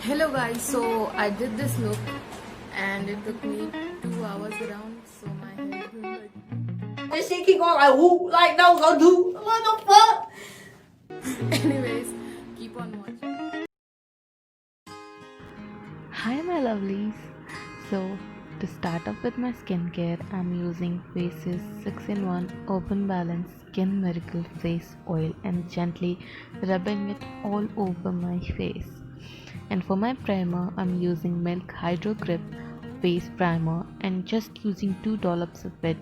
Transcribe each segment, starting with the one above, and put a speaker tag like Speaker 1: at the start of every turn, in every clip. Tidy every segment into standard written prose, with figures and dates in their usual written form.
Speaker 1: Hello guys, so I did this look and it took me 2 hours around, so my hair is like
Speaker 2: This shit keep going like whoop, like no go do. What the fuck?
Speaker 1: anyways, keep on watching.
Speaker 3: Hi my lovelies. So to start off with my skincare, I'm using Face's 6-in-1 Urban Balance Skin Miracle Face Oil and gently rubbing it all over my face. And for my primer, I'm using Milk Hydro Grip Face Primer and just using 2 dollops of it,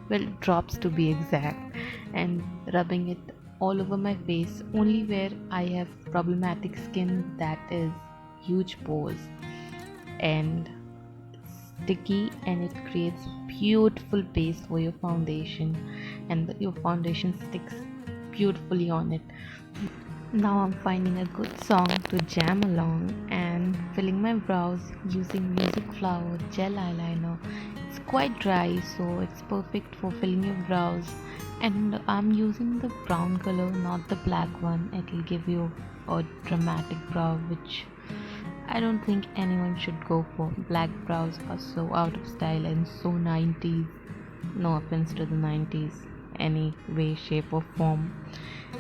Speaker 3: well drops to be exact, and rubbing it all over my face only where I have problematic skin, that is huge pores and sticky, and it creates beautiful base for your foundation, and your foundation sticks beautifully on it. Now I'm finding a good song to jam along and filling my brows using Music Flower gel eyeliner. It's quite dry, so it's perfect for filling your brows, and I'm using the brown color, not the black one. It will give you a dramatic brow, which I don't think anyone should go for. Black brows are so out of style and so 90s. No offense to the 90s, any way, shape, or form.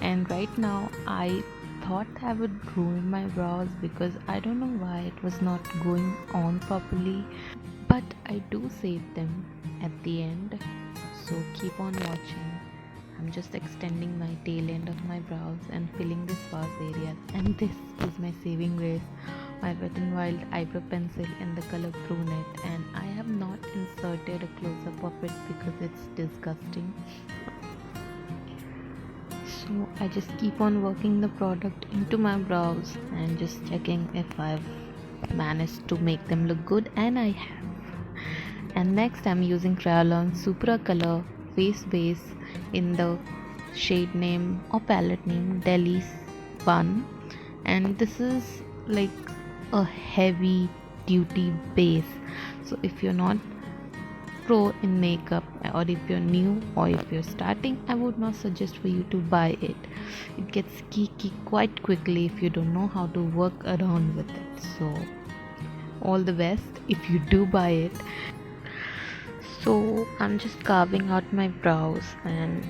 Speaker 3: And right now, I thought I would ruin my brows because I don't know why it was not going on properly. But I do save them at the end, so keep on watching. I'm just extending my tail end of my brows and filling the sparse areas, and this is my saving grace, my Wet n Wild eyebrow pencil in the color brunette, and I have not inserted a close-up of it because it's disgusting. So I just keep on working the product into my brows and just checking if I've managed to make them look good, and I have. And next I'm using Kryolan Supra Color Face Base in the shade name or palette name Delhi 1, and this is like a heavy duty base. So if you're not pro in makeup, or if you're new, or if you're starting, I would not suggest for you to buy it. It gets geeky quite quickly if you don't know how to work around with it. So all the best if you do buy it. So I'm just carving out my brows and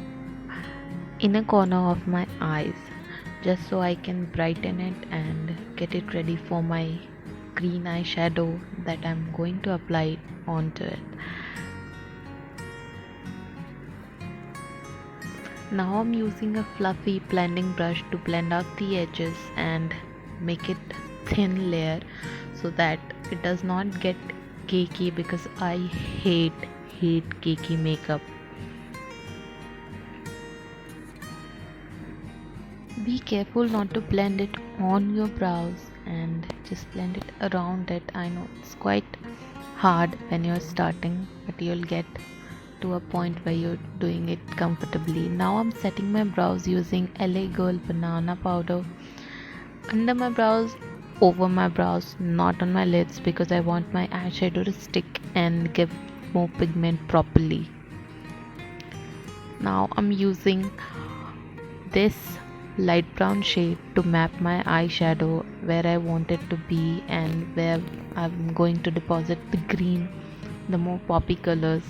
Speaker 3: inner corner of my eyes, just so I can brighten it and get it ready for my green eyeshadow that I'm going to apply onto it. Now I'm using a fluffy blending brush to blend out the edges and make it thin layer so that it does not get cakey, because I hate cakey makeup. Be careful not to blend it on your brows, and just blend it around it. I know it's quite hard when you're starting, but you'll get to a point where you're doing it comfortably. Now I'm setting my brows using LA Girl banana powder under my brows, over my brows, not on my lids, because I want my eyeshadow to stick and give more pigment properly. Now I'm using this light brown shade to map my eyeshadow where I want it to be and where I'm going to deposit the green, the more poppy colors.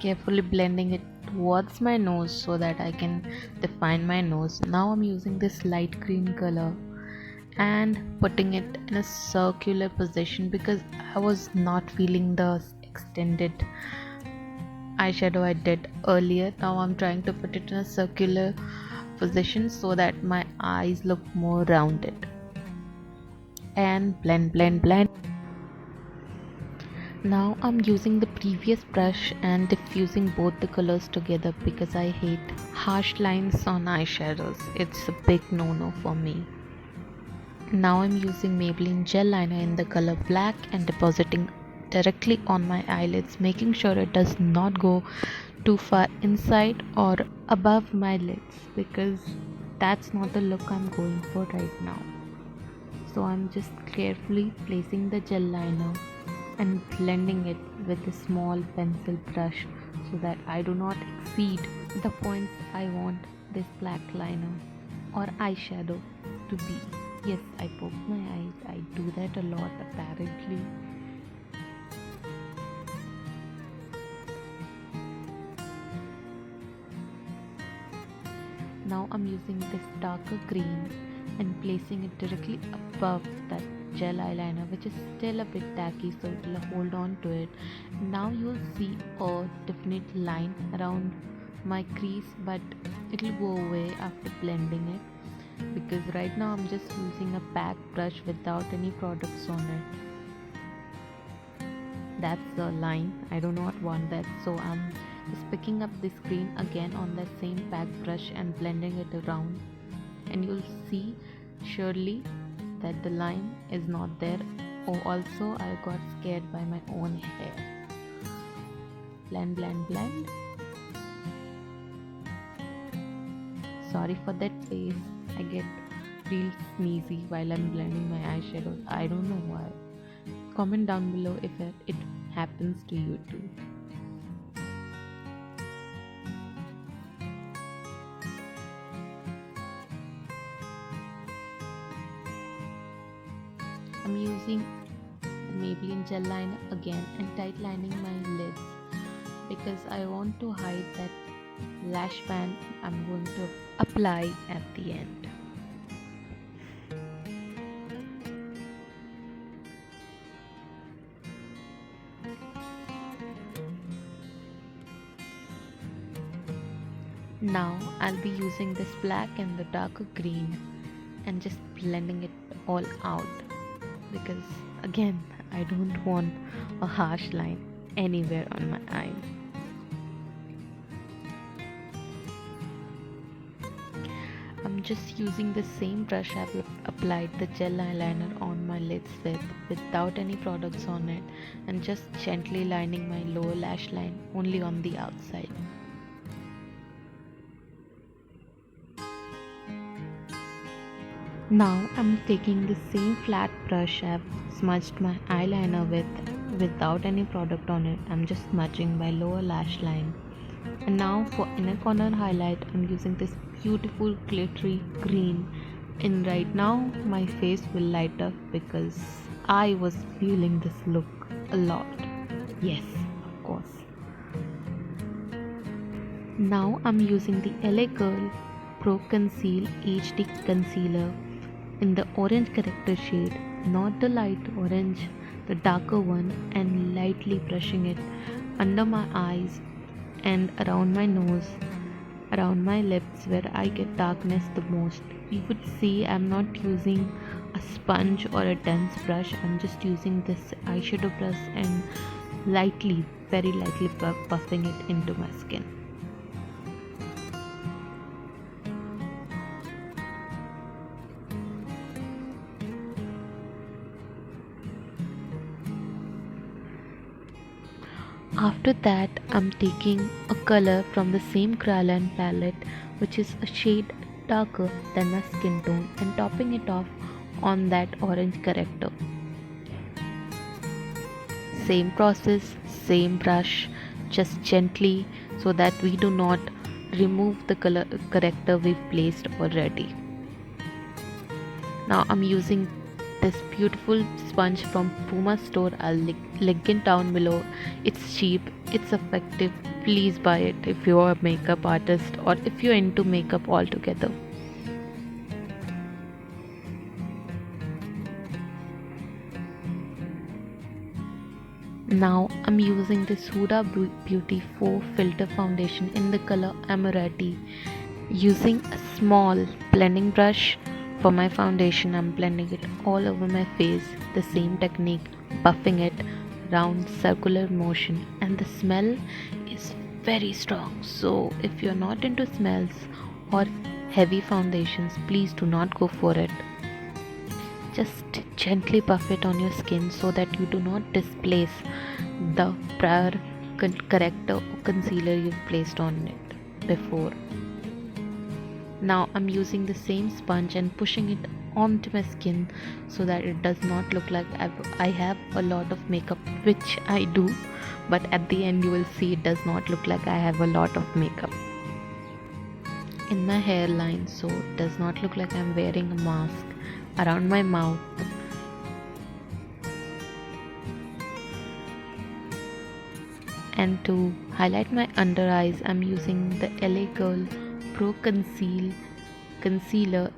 Speaker 3: Carefully blending it towards my nose so that I can define my nose. Now I'm using this light green color and putting it in a circular position because I was not feeling the extended eyeshadow I did earlier. Now I'm trying to put it in a circular position so that my eyes look more rounded. And blend. Now I'm using the previous brush and diffusing both the colors together because I hate harsh lines on eyeshadows. It's a big no-no for me. Now I'm using Maybelline gel liner in the color black and depositing directly on my eyelids, making sure it does not go too far inside or above my lids, because that's not the look I'm going for right now. So I'm just carefully placing the gel liner and blending it with a small pencil brush so that I do not exceed the points I want this black liner or eyeshadow to be. Yes, I poke my eyes. I do that a lot apparently. Now I'm using this darker green and placing it directly above that gel eyeliner, which is still a bit tacky, so it will hold on to it. Now you'll see a definite line around my crease, but it will go away after blending it, because right now I'm just using a pack brush without any products on it. That's the line. I do not want that, so I'm just picking up this green again on that same pack brush and blending it around, and you'll see surely that the line is not there. Oh, also I got scared by my own hair. Blend, blend, blend. Sorry for that face. I get real sneezy while I'm blending my eyeshadows. I don't know why. Comment down below if it happens to you too. I'm using the Maybelline gel liner again and tight lining my lids, because I want to hide that lash band I'm going to apply at the end. Now I'll be using this black and the darker green and just blending it all out, because again I don't want a harsh line anywhere on my eye. I'm just using the same brush I've applied the gel eyeliner on my lids with, without any products on it, and just gently lining my lower lash line only on the outside. Now I'm taking the same flat brush I've smudged my eyeliner with without any product on it. I'm just smudging my lower lash line. And now for inner corner highlight, I'm using this beautiful glittery green. And right now my face will light up because I was feeling this look a lot. Yes, of course. Now I'm using the LA Girl Pro Conceal HD Concealer in the orange character shade, not the light orange, the darker one, and lightly brushing it under my eyes and around my nose, around my lips where I get darkness the most. You would see I'm not using a sponge or a dense brush. I'm just using this eyeshadow brush and lightly, very lightly buffing it into my skin. After that, I'm taking a color from the same Kryolan palette, which is a shade darker than my skin tone, and topping it off on that orange character. Same process, same brush, just gently so that we do not remove the color character we've placed already. Now I'm using this beautiful sponge from Puma store. I'll link it down below. It's cheap, it's effective. Please buy it if you're a makeup artist or if you're into makeup altogether. Now I'm using this Huda Beauty 4 Filter Foundation in the color Amaretti. Using a small blending brush for my foundation, I'm blending it all over my face. The same technique, buffing it round circular motion, and the smell is very strong. So if you're not into smells or heavy foundations, please do not go for it. Just gently buff it on your skin so that you do not displace the prior corrector or concealer you've placed on it before. Now I'm using the same sponge and pushing it onto my skin so that it does not look like I have a lot of makeup, which I do, but at the end you will see it does not look like I have a lot of makeup in my hairline, so it does not look like I'm wearing a mask around my mouth. And to highlight my under eyes, I'm using the LA Girl Pro Concealer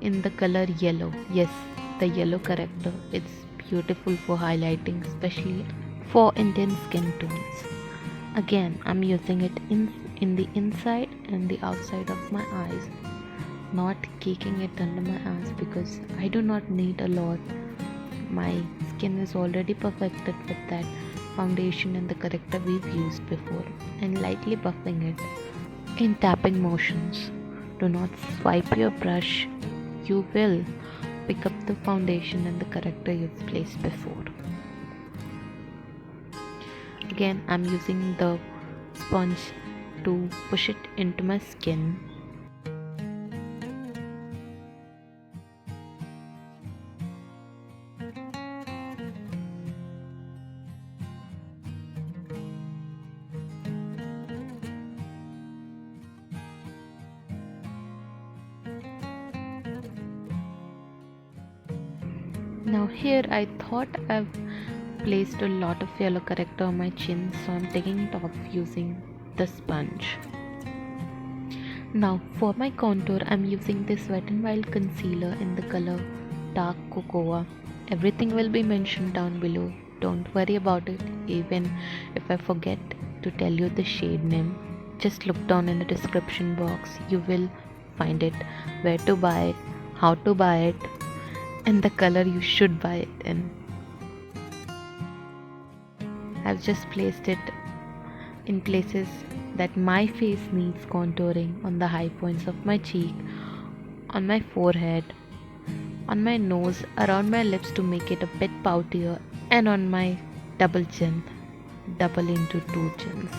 Speaker 3: in the color yellow. Yes, the yellow corrector. It's beautiful for highlighting, especially for Indian skin tones. Again, I'm using it in the inside and the outside of my eyes, not caking it under my eyes because I do not need a lot. My skin is already perfected with that foundation and the corrector we've used before, and lightly buffing it in tapping motions. Do not swipe your brush, you will pick up the foundation and the corrector you've placed before. Again, I'm using the sponge to push it into my skin. Now here I thought I've placed a lot of yellow corrector on my chin, so I'm taking it off using the sponge. Now for my contour, I'm using this Wet n Wild concealer in the color Dark Cocoa. Everything will be mentioned down below, don't worry about it. Even if I forget to tell you the shade name, just look down in the description box, you will find it, where to buy it, how to buy it, and the color you should buy it in. I've just placed it in places that my face needs contouring, on the high points of my cheek, on my forehead, on my nose, around my lips to make it a bit poutier, and on my double chin, double into two chins.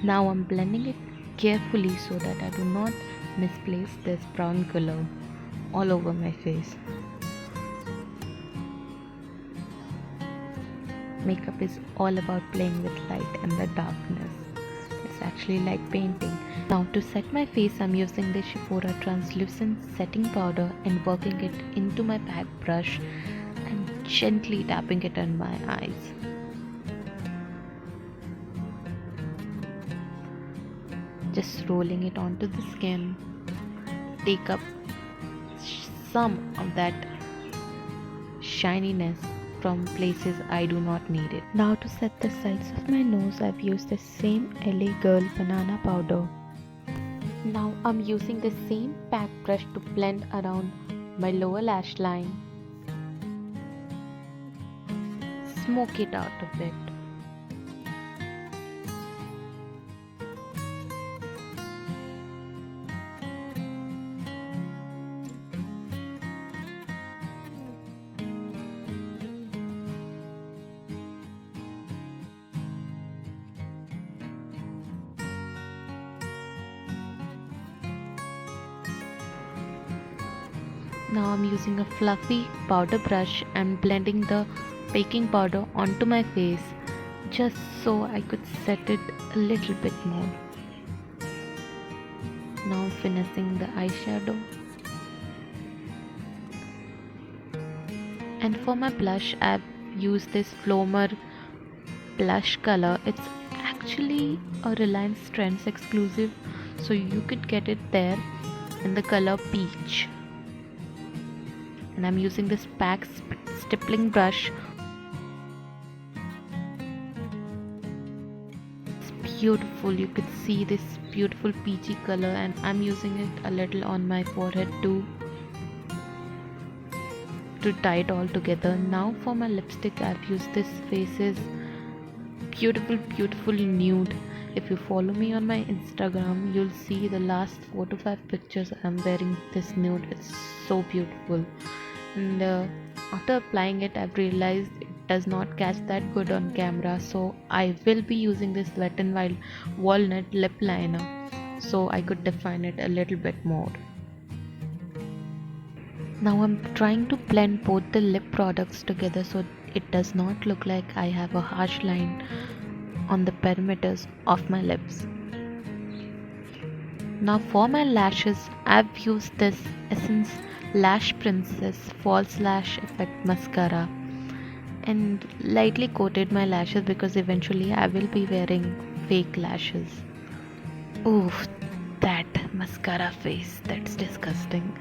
Speaker 3: Now I'm blending it carefully so that I do not misplace this brown color all over my face. Makeup is all about playing with light and the darkness. It's actually like painting. Now to set my face, I'm using the Sephora translucent setting powder and working it into my back brush and gently tapping it on my eyes. Just rolling it onto the skin. Take up some of that shininess from places I do not need it. Now to set the sides of my nose, I've used the same LA Girl banana powder. Now I'm using the same pack brush to blend around my lower lash line. Smoke it out a bit. Now I'm using a fluffy powder brush and blending the baking powder onto my face just so I could set it a little bit more. Now I'm finishing the eyeshadow. And for my blush, I've used this Flomer blush color. It's actually a Reliance Trends exclusive, so you could get it there in the color peach. And I'm using this pack stippling brush. It's beautiful. You could see this beautiful peachy color, and I'm using it a little on my forehead too, to tie it all together. Now for my lipstick, I've used this Faces beautiful nude. If you follow me on my Instagram, you'll see the last 4 to 5 pictures I'm wearing this nude. It's so beautiful. And after applying it, I've realized it does not catch that good on camera, so I will be using this Wet n Wild Walnut lip liner so I could define it a little bit more. Now I'm trying to blend both the lip products together so it does not look like I have a harsh line on the perimeters of my lips. Now for my lashes, I've used this Essence Lash Princess False Lash Effect Mascara and lightly coated my lashes because eventually I will be wearing fake lashes. Oof, that mascara face, that's disgusting.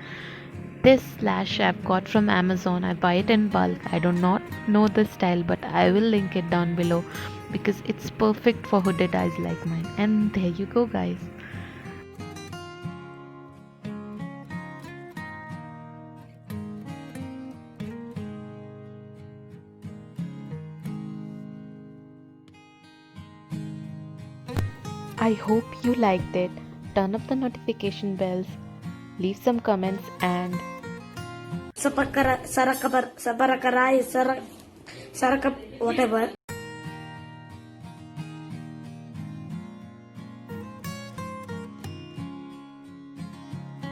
Speaker 3: This lash I've got from Amazon. I buy it in bulk. I do not know the style, but I will link it down below because it's perfect for hooded eyes like mine. And there you go, guys. I hope you liked it. Turn up the notification bells, leave some comments, and
Speaker 2: Whatever.